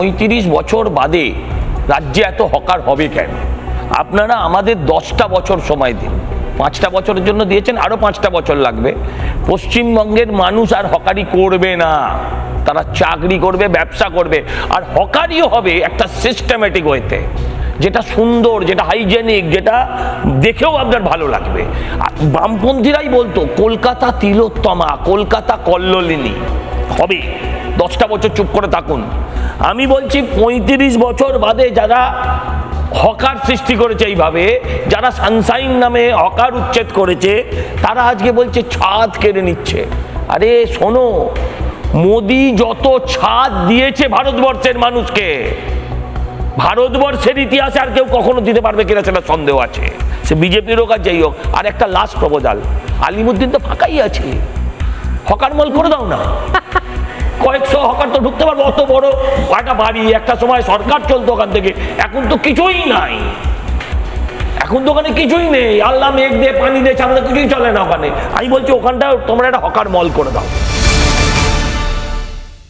৩৫ বছর বাদে রাজ্যে এত হকার হবে কেন? আপনারা আমাদের 10টা বছর সময় দিন। 5টা বছরের জন্য দিয়েছেন, আরো 5টা বছর লাগবে। পশ্চিমবঙ্গের মানুষ আর হকারি করবে না, তারা চাকরি করবে, ব্যবসা করবে, আর হকারিও হবে একটা সিস্টেমেটিক ওয়েতে, যেটা সুন্দর, যেটা হাইজেনিক, যেটা দেখেও আপনার ভালো লাগবে। বামপন্থীরাই বলতো কলকাতা তিলোত্তমা, কলকাতা কল্লোলিনী হবে। 10টা বছর চুপ করে থাকুন। আমি বলছি 35 বছর বাদে যারা হকার সৃষ্টি করেছে, এইভাবে যারা সানশাইন নামে হকার উচ্ছেদ করেছে, তারা আজকে বলছে ছাদ কেড়ে নিচ্ছে। আরে শোনো, মোদি যত ছাদ দিয়েছে ভারতবর্ষের মানুষকে, ভারতবর্ষের ইতিহাসে আর কেউ কখনো দিতে পারবে কিনা সেটা সন্দেহ আছে, সে বিজেপির হোক আর যাই হোক। আর একটা লাস্ট প্রপোজাল, আলিমুদ্দিন তো ফাঁকাই আছে, হকার মল করে দাও না। কয়েকশো হকার তো ঢুকতে পারবো, অত বড় একটা বাড়ি, একটা সময় সরকার চলতো ওখান থেকে, এখন তো কিছুই নাই। এখন তো ওখানে কিছুই নেই, আল্লাহ মেঘ দিয়ে পানি দিয়ে ছাড়া কিছুই চলে না ওখানে। আমি বলছি ওখানটা তোমরা একটা হকার মল করে দাও।